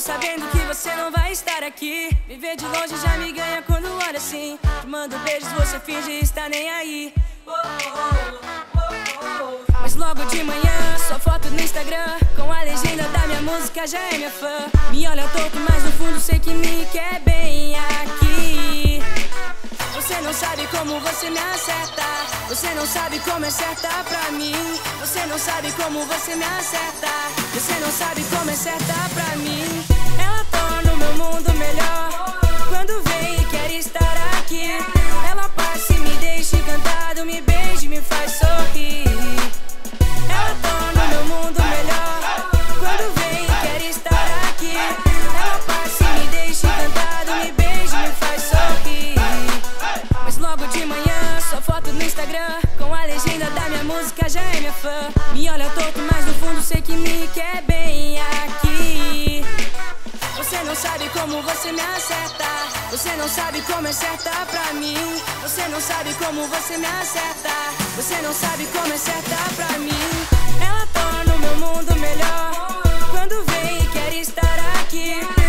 Sabendo que você não vai estar aqui, viver de longe já me ganha quando olha assim. Te mando beijos, você finge estar nem aí. Mas logo de manhã, sua foto no Instagram com a legenda da minha música já é minha fã. Me olha torto, mas no fundo sei que me quer bem aqui. Você não sabe como você me acerta, você não sabe como é certa pra mim. Você não sabe como você me acerta, você não sabe como é certa pra mim. Ela torna o meu mundo melhor quando vem e quer estar aqui. Ela passa e me deixa encantado, me beija e me faz sorrir. Ela torna o meu mundo melhor quando vem e quer estar aqui. Ela passa e me deixa encantado, me beija e me faz sorrir. Mas logo de manhã, sua foto no Instagram com a legenda da minha música já é minha fã. Me olha torto, mas no fundo sei que me quer bem aqui. Você não sabe como você me acerta, você não sabe como é certa pra mim. Você não sabe como você me acerta, você não sabe como é certa pra mim. Ela torna o meu mundo melhor quando vem e quer estar aqui.